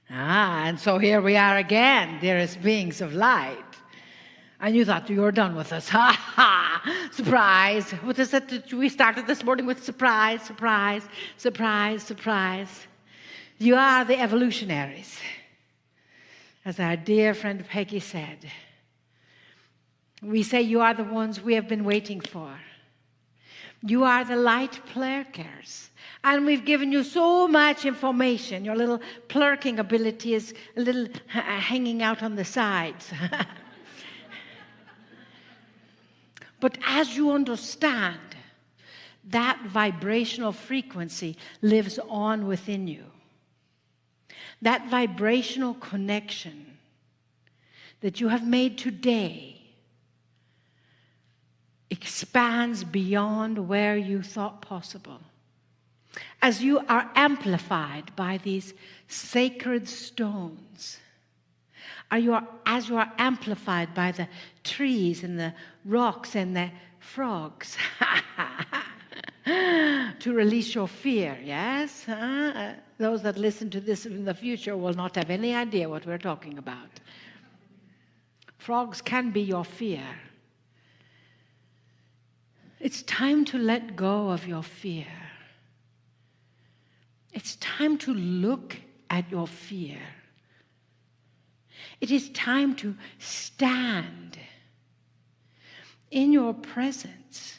And so here we are again, dearest beings of light. And you thought you were done with us. Ha ha! Surprise! What is it? We started this morning with surprise, surprise, surprise, surprise. You are the evolutionaries. As our dear friend Peggy said, we say you are the ones we have been waiting for. You are the light plurkers. And we've given you so much information. Your little plurking ability is a little hanging out on the sides. But as you understand, that vibrational frequency lives on within you. That vibrational connection that you have made today expands beyond where you thought possible. As you are amplified by these sacred stones, as you are amplified by the trees and the rocks and the frogs, to release your fear, yes? Those that listen to this in the future will not have any idea what we're talking about. Frogs can be your fear. It's time to let go of your fear. It's time to look at your fear. It is time to stand in your presence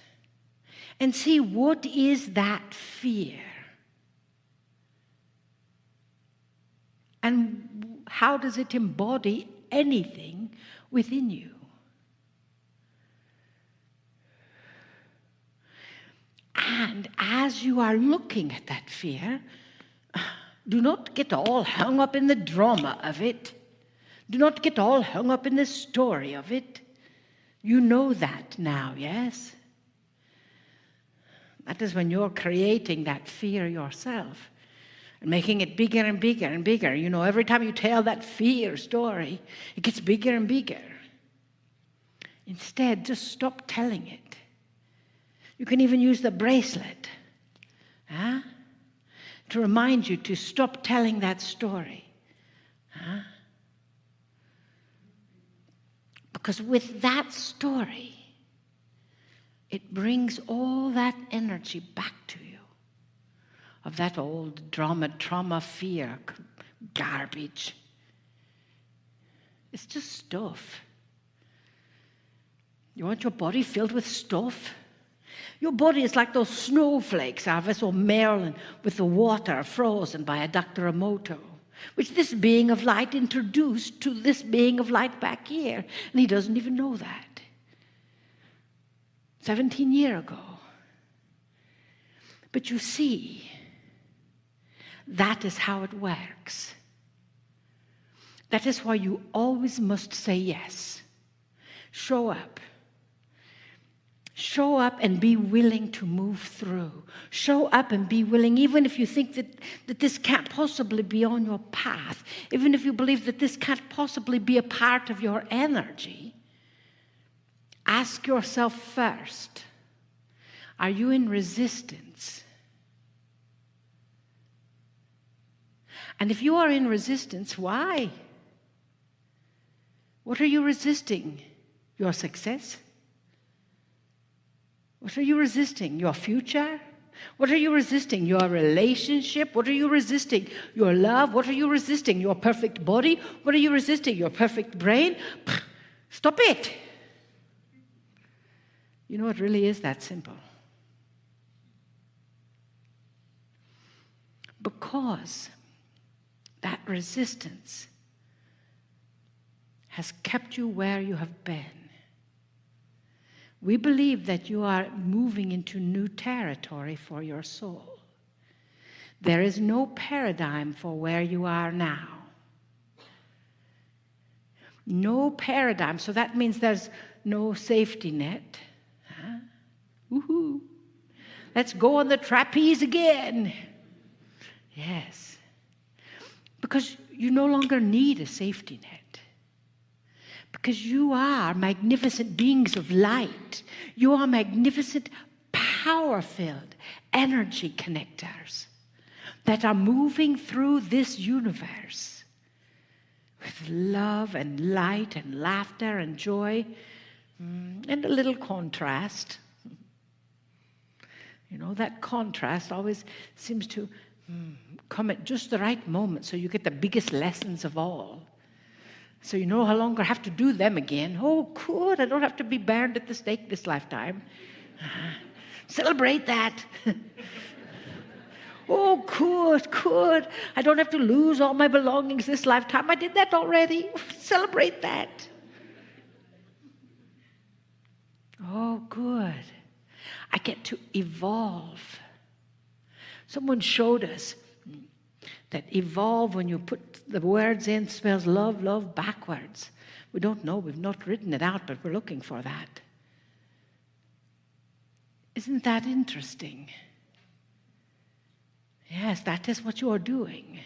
and see what is that fear and how does it embody anything within you. And as you are looking at that fear, do not get all hung up in the drama of it. Do not get all hung up in the story of it. You know that now, yes? That is when you're creating that fear yourself and making it bigger and bigger and bigger. You know, every time you tell that fear story, it gets bigger and bigger. Instead, just stop telling it. You can even use the bracelet to remind you to stop telling that story. Because with that story, it brings all that energy back to you of that old drama, trauma, fear, garbage. It's just stuff. You want your body filled with stuff? Your body is like those snowflakes our vessel Merlin with the water frozen by a Dr. Emoto, which this being of light introduced to this being of light back here. And he doesn't even know that. 17 years ago. But you see, that is how it works. That is why you always must say yes. Show up. Show up and be willing to move through. Show up and be willing, even if you think that this can't possibly be on your path, even if you believe that this can't possibly be a part of your energy, ask yourself first, are you in resistance? And if you are in resistance, why? What are you resisting? Your success? What are you resisting? Your future? What are you resisting? Your relationship? What are you resisting? Your love? What are you resisting? Your perfect body? What are you resisting? Your perfect brain? Stop it. You know, it really is that simple. Because that resistance has kept you where you have been. We believe that you are moving into new territory for your soul. There is no paradigm for where you are now. No paradigm. So that means there's no safety net. Woohoo. Let's go on the trapeze again. Yes. Because you no longer need a safety net. Because you are magnificent beings of light. You are magnificent, power-filled energy connectors that are moving through this universe with love and light and laughter and joy, and a little contrast. You know, that contrast always seems to come at just the right moment so you get the biggest lessons of all. So you no longer have to do them again. Oh, good, I don't have to be burned at the stake this lifetime. Celebrate that. Oh, good. I don't have to lose all my belongings this lifetime. I did that already. Celebrate that. Oh, good. I get to evolve. Someone showed us that evolve, when you put the words in, spells love backwards. We don't know. We've not written it out, but we're looking for that. Isn't that interesting? Yes, that is what you are doing.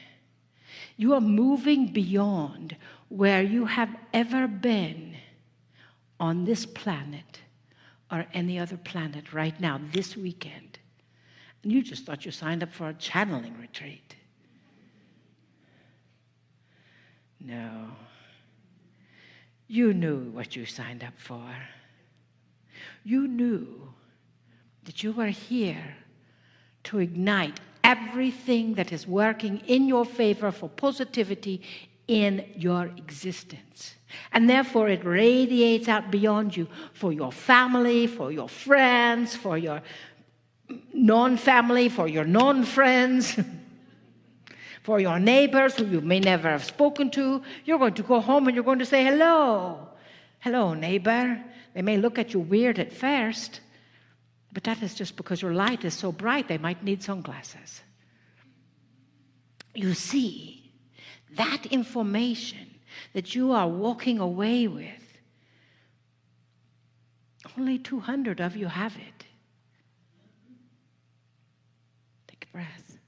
You are moving beyond where you have ever been on this planet or any other planet right now, this weekend. And you just thought you signed up for a channeling retreat. No. You knew what you signed up for. You knew that you were here to ignite everything that is working in your favor for positivity in your existence. And therefore it radiates out beyond you for your family, for your friends, for your non-family, for your non-friends, for your neighbors who you may never have spoken to. You're going to go home and you're going to say, hello. Hello, neighbor. They may look at you weird at first, but that is just because your light is so bright they might need sunglasses. You see, that information that you are walking away with, only 200 of you have it. Take a breath.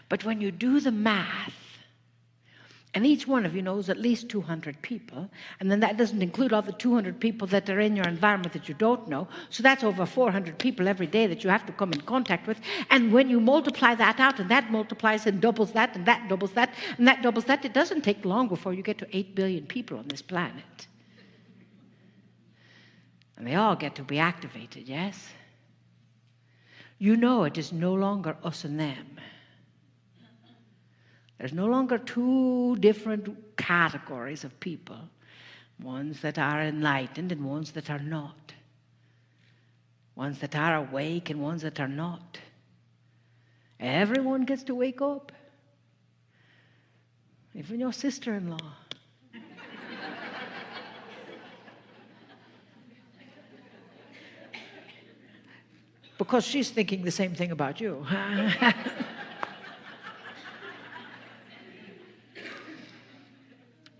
But when you do the math, and each one of you knows at least 200 people, and then that doesn't include all the 200 people that are in your environment that you don't know, so that's over 400 people every day that you have to come in contact with. And when you multiply that out, and that multiplies and doubles that, and that doubles that, and that doubles that, it doesn't take long before you get to 8 billion people on this planet. And they all get to be activated, yes? You know it is no longer us and them. There's no longer two different categories of people, ones that are enlightened and ones that are not, ones that are awake and ones that are not. Everyone gets to wake up, even your sister-in-law. Because she's thinking the same thing about you.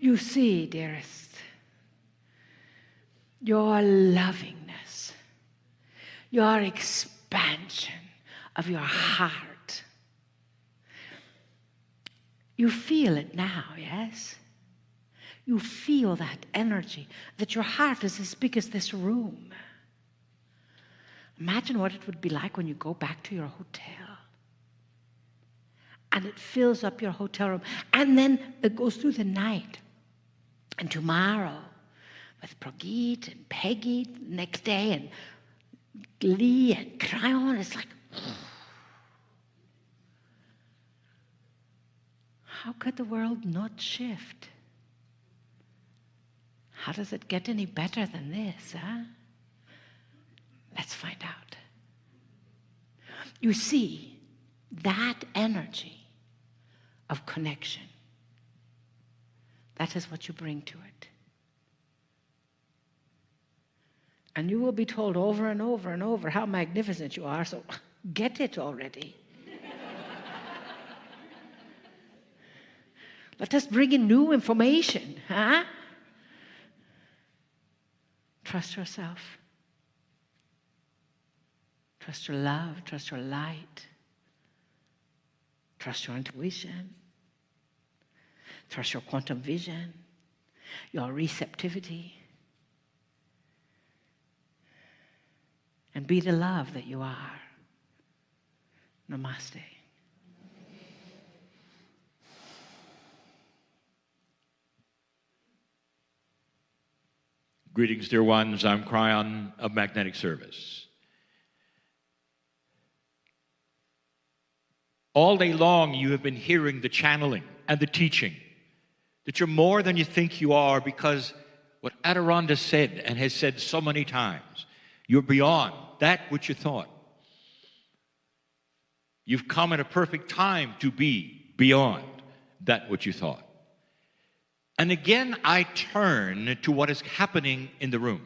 You see, dearest, your lovingness, your expansion of your heart. You feel it now, yes? You feel that energy, that your heart is as big as this room. Imagine what it would be like when you go back to your hotel. And it fills up your hotel room. And then it goes through the night. And tomorrow, with Pragit and Peggy next day, and Lee and Kryon, it's like, how could the world not shift? How does it get any better than this, huh? Let's find out. You see, that energy of connection, that is what you bring to it. And you will be told over and over and over how magnificent you are, so get it already. Let us bring in new information, huh? Trust yourself. Trust your love, trust your light. Trust your intuition. Trust your quantum vision, your receptivity. And be the love that you are. Namaste. Greetings, dear ones. I'm Kryon of Magnetic Service. All day long, you have been hearing the channeling and the teaching that you're more than you think you are, because what Adironda said and has said so many times, you're beyond that which you thought. You've come at a perfect time to be beyond that which you thought. And again, I turn to what is happening in the room.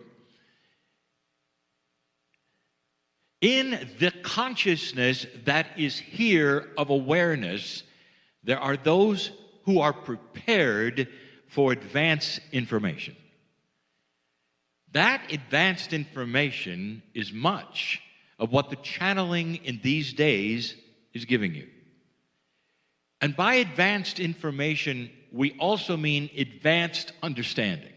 In the consciousness that is here of awareness, there are those who are prepared for advanced information. That advanced information is much of what the channeling in these days is giving you. And by advanced information, we also mean advanced understanding.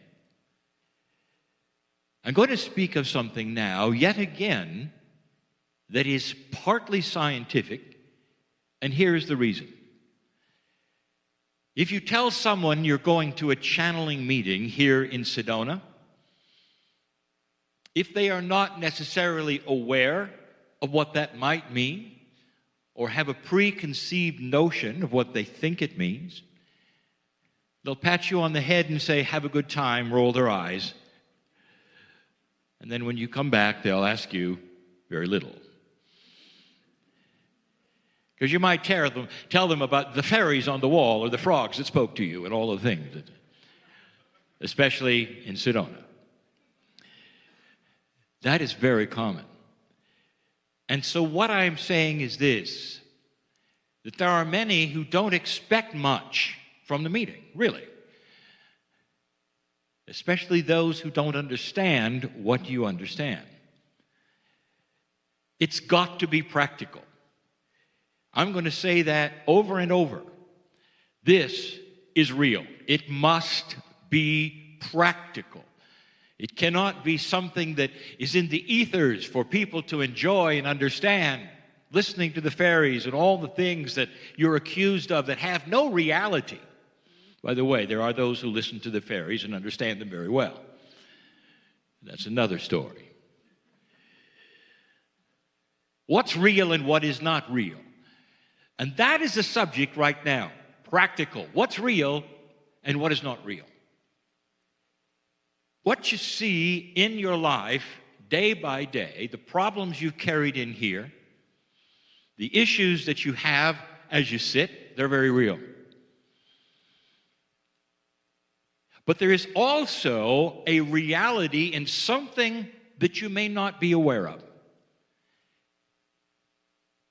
I'm going to speak of something now, yet again, that is partly scientific, and here is the reason. If you tell someone you're going to a channeling meeting here in Sedona, if they are not necessarily aware of what that might mean, or have a preconceived notion of what they think it means, they'll pat you on the head and say, "Have a good time," roll their eyes. And then when you come back, they'll ask you very little. Because you might tell them about the fairies on the wall or the frogs that spoke to you and all the things, especially in Sedona. That is very common. And so what I'm saying is this, that there are many who don't expect much from the meeting, really. Especially those who don't understand what you understand. It's got to be practical. I'm going to say that over and over. This is real. It must be practical. It cannot be something that is in the ethers for people to enjoy and understand, listening to the fairies and all the things that you're accused of that have no reality. By the way, there are those who listen to the fairies and understand them very well. That's another story. What's real and what is not real? And that is the subject right now. Practical. What's real and what is not real? What you see in your life day by day, the problems you've carried in here, the issues that you have as you sit, they're very real. But there is also a reality in something that you may not be aware of.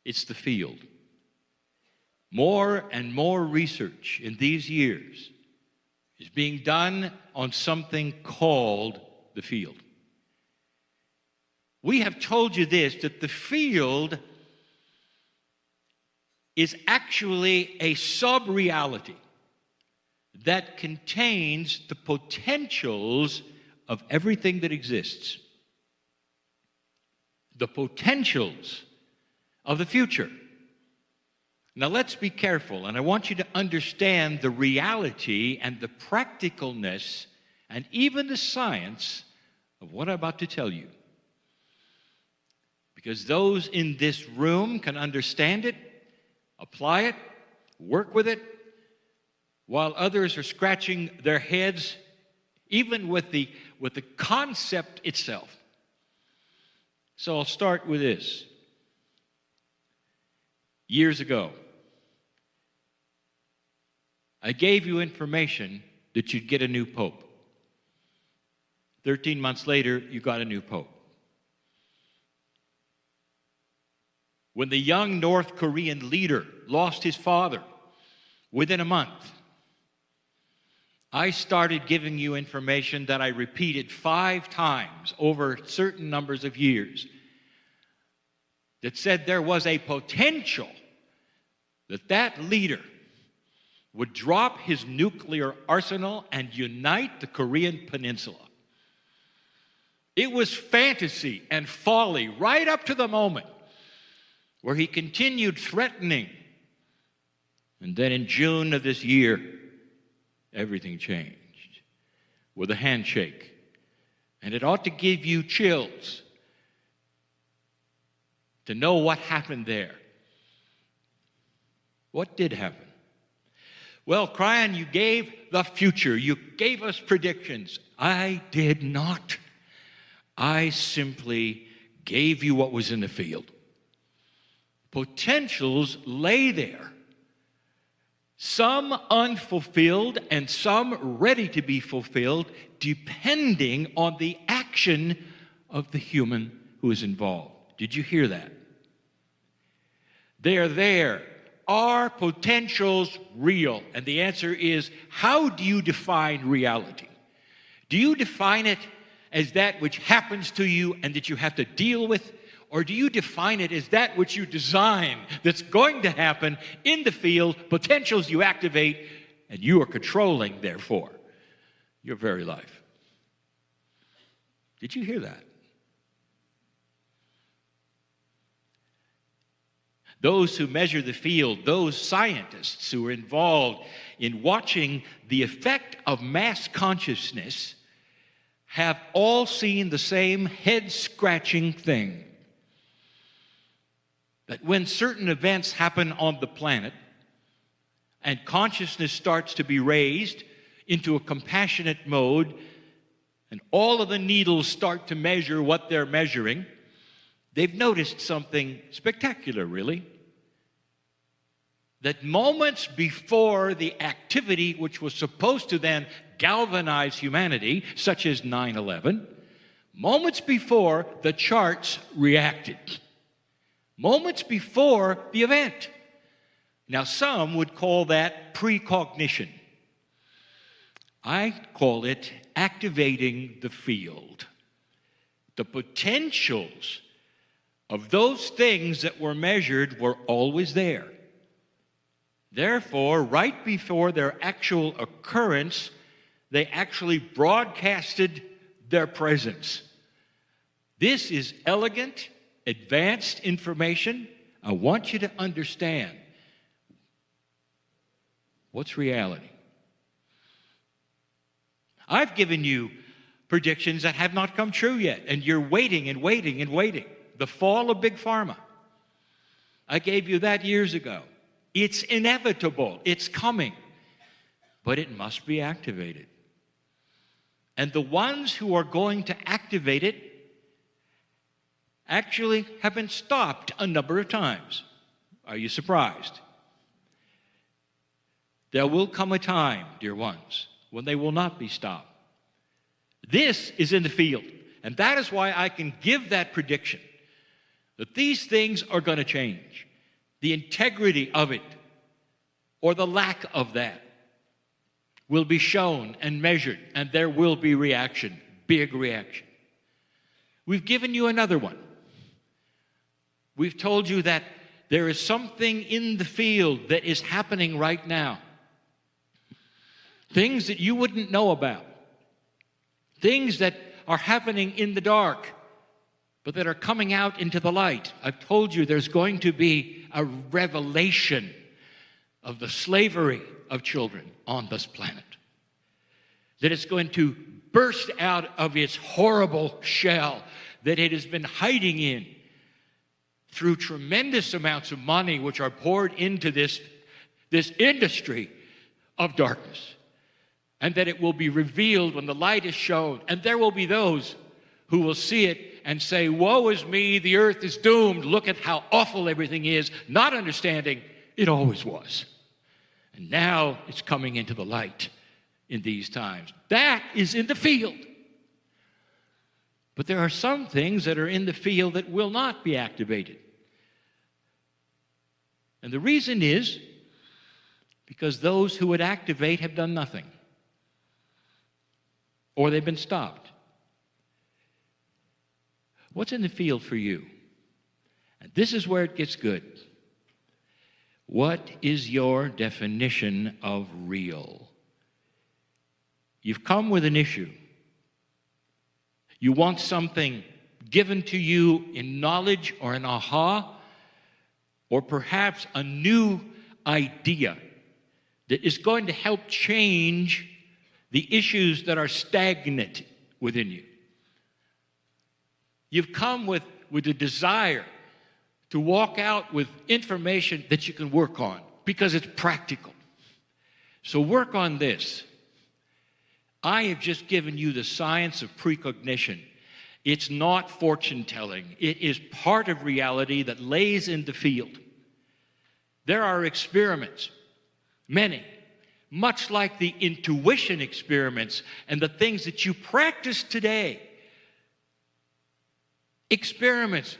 It's the field. More and more research in these years is being done on something called the field. We have told you this, that the field is actually a sub-reality that contains the potentials of everything that exists. The potentials of the future. Now let's be careful, and I want you to understand the reality and the practicalness and even the science of what I'm about to tell you. Because those in this room can understand it, apply it, work with it, while others are scratching their heads, even with the concept itself. So I'll start with this. Years ago, I gave you information that you'd get a new pope. 13 months later, you got a new pope. When the young North Korean leader lost his father, within a month, I started giving you information that I repeated 5 times over certain numbers of years that said there was a potential that that leader would drop his nuclear arsenal and unite the Korean peninsula. It was fantasy and folly right up to the moment where he continued threatening. And then in June of this year, everything changed with a handshake. And it ought to give you chills to know what happened there. What did happen? Well, Kryon, you gave the future. You gave us predictions. I did not. I simply gave you what was in the field. Potentials lay there. Some unfulfilled and some ready to be fulfilled, depending on the action of the human who is involved. Did you hear that? They're there. Are potentials real? And the answer is, how do you define reality? Do you define it as that which happens to you and that you have to deal with? Or do you define it as that which you design that's going to happen in the field, potentials you activate, and you are controlling, therefore, your very life? Did you hear that? Those who measure the field, those scientists who are involved in watching the effect of mass consciousness, have all seen the same head-scratching thing. That when certain events happen on the planet and consciousness starts to be raised into a compassionate mode and all of the needles start to measure what they're measuring, they've noticed something spectacular, really. That moments before the activity which was supposed to then galvanize humanity, such as 9/11, moments before the charts reacted. Moments before the event. Now, some would call that precognition. I call it activating the field. The potentials of those things that were measured were always there. Therefore, right before their actual occurrence, they actually broadcasted their presence. This is elegant, advanced information. I want you to understand what's reality. I've given you predictions that have not come true yet, and you're waiting and waiting and waiting. The fall of Big Pharma. I gave you that years ago. It's inevitable. It's coming. But it must be activated. And the ones who are going to activate it actually have been stopped a number of times. Are you surprised? There will come a time, dear ones, when they will not be stopped. This is in the field. And that is why I can give that prediction that these things are going to change. The integrity of it, or the lack of that, will be shown and measured, and there will be reaction, big reaction. We've given you another one. We've told you that there is something in the field that is happening right now. Things that you wouldn't know about. Things that are happening in the dark, but that are coming out into the light. I've told you there's going to be a revelation of the slavery of children on this planet. That it's going to burst out of its horrible shell that it has been hiding in through tremendous amounts of money which are poured into this industry of darkness. And that it will be revealed when the light is shown. And there will be those who will see it and say, woe is me, the earth is doomed. Look at how awful everything is, not understanding it always was. And now it's coming into the light in these times. That is in the field. But there are some things that are in the field that will not be activated. And the reason is because those who would activate have done nothing. Or they've been stopped. What's in the field for you? And this is where it gets good. What is your definition of real? You've come with an issue. You want something given to you in knowledge or an aha. or perhaps a new idea that is going to help change the issues that are stagnant within you. You've come with a desire to walk out with information that you can work on because it's practical. So work on this. I have just given you the science of precognition. It's not fortune telling. It is part of reality that lays in the field. There are experiments, many, much like the intuition experiments and the things that you practice today. Experiments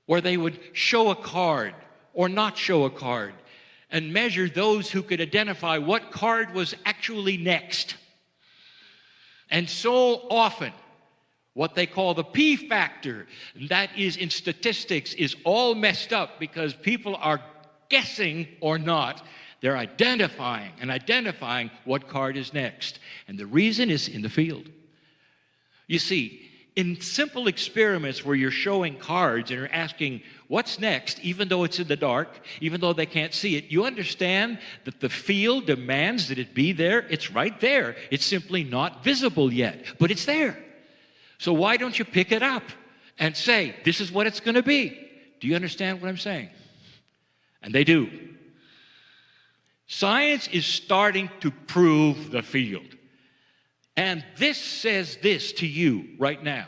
where they would show a card or not show a card and measure those who could identify what card was actually next. And so often, what they call the P factor, that is in statistics, is all messed up because people are guessing or not. They're identifying what card is next. And the reason is in the field. You see, in simple experiments where you're showing cards and you're asking what's next, even though it's in the dark, even though they can't see it, you understand that the field demands that it be there. It's right there. It's simply not visible yet, but it's there. So why don't you pick it up and say, this is what it's going to be? Do you understand what I'm saying? And they do. Science is starting to prove the field. And this says this to you right now.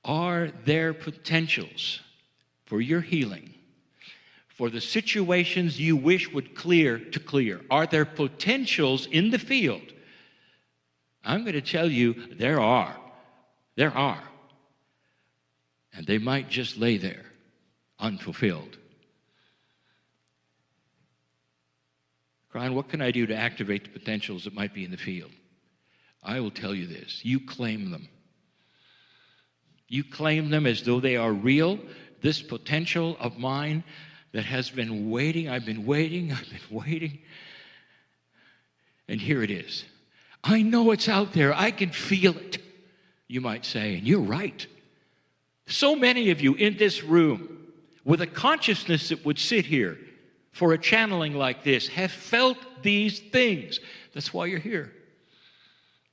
Are there potentials for your healing, for the situations you wish would clear to clear? Are there potentials in the field? I'm going to tell you there are. There are. And they might just lay there, unfulfilled. Kryon, what can I do to activate the potentials that might be in the field? I will tell you this. You claim them. You claim them as though they are real. This potential of mine that has been waiting, I've been waiting. And here it is. I know it's out there. I can feel it, you might say. And you're right. So many of you in this room, with a consciousness that would sit here for a channeling like this, have felt these things. That's why you're here.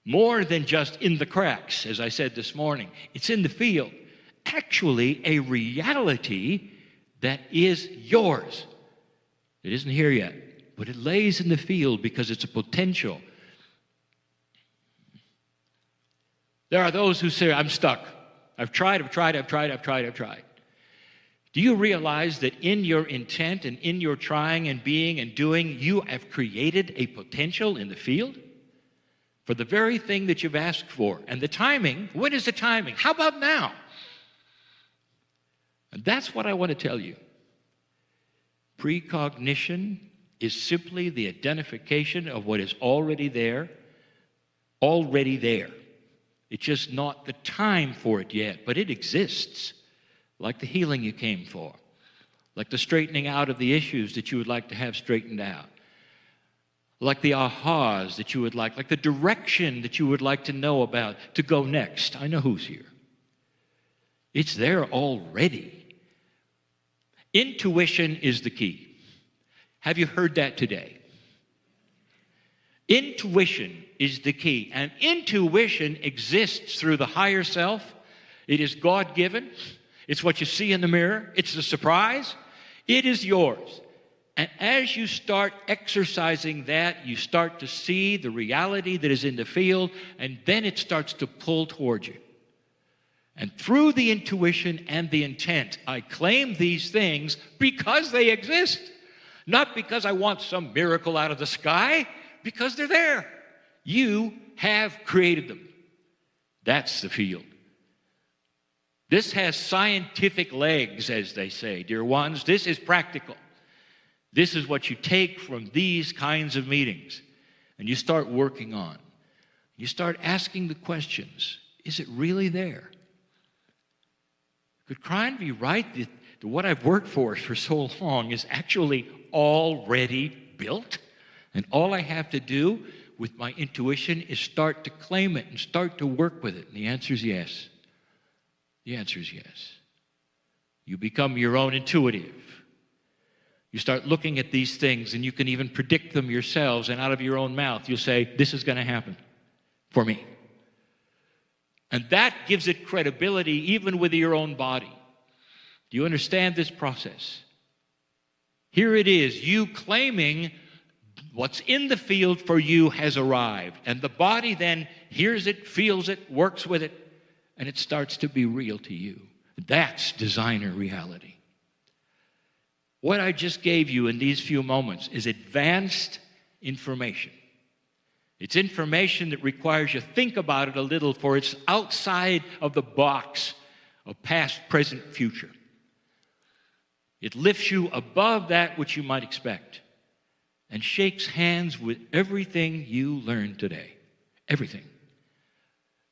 More than just in the cracks, as I said this morning. It's in the field. Actually, a reality that is yours. It isn't here yet, but it lays in the field because it's a potential. There are those who say, I'm stuck. I've tried. Do you realize that in your intent and in your trying and being and doing, you have created a potential in the field? For the very thing that you've asked for. And the timing, when is the timing? How about now? And that's what I want to tell you. Precognition is simply the identification of what is already there. Already there. It's just not the time for it yet, but it exists. Like the healing you came for. Like the straightening out of the issues that you would like to have straightened out. Like the ahas that you would like the direction that you would like to know about to go next. I know who's here. It's there already. Intuition is the key. Have you heard that today? Intuition is the key. And intuition exists through the higher self. It is God-given. It's what you see in the mirror. It's the surprise. It is yours. And as you start exercising that, you start to see the reality that is in the field, and then it starts to pull towards you. And through the intuition and the intent, I claim these things because they exist. Not because I want some miracle out of the sky, because they're there. You have created them. That's the field. This has scientific legs, as they say, dear ones. This is practical. This is what you take from these kinds of meetings and you start working on. You start asking the questions. Is it really there? Could Kryon be right that what I've worked for so long is actually already built? And all I have to do with my intuition is start to claim it and start to work with it. And the answer is yes. The answer is yes. You become your own intuitive. You start looking at these things, and you can even predict them yourselves, and out of your own mouth, you'll say, this is going to happen for me. And that gives it credibility even with your own body. Do you understand this process? Here it is, you claiming what's in the field for you has arrived. And the body then hears it, feels it, works with it, and it starts to be real to you. That's designer reality. What I just gave you in these few moments is advanced information. It's information that requires you to think about it a little, for it's outside of the box of past, present, future. It lifts you above that which you might expect and shakes hands with everything you learned today. Everything.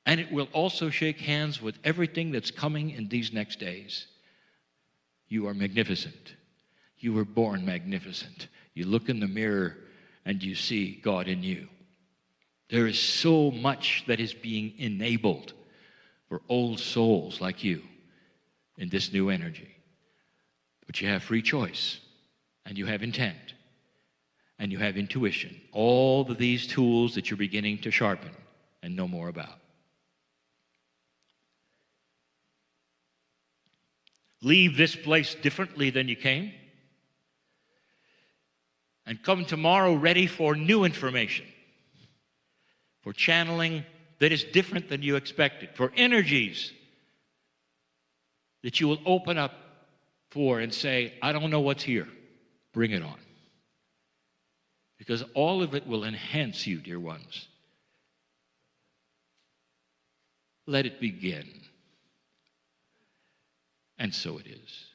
And it will also shake hands with everything that's coming in these next days. You are magnificent. You were born magnificent. You look in the mirror and you see God in you. There is so much that is being enabled for old souls like you in this new energy. But you have free choice, and you have intent, and you have intuition. All of these tools that you're beginning to sharpen and know more about. Leave this place differently than you came, and come tomorrow ready for new information, for channeling that is different than you expected, for energies that you will open up for and say, I don't know what's here. Bring it on. Because all of it will enhance you, dear ones. Let it begin. And so it is.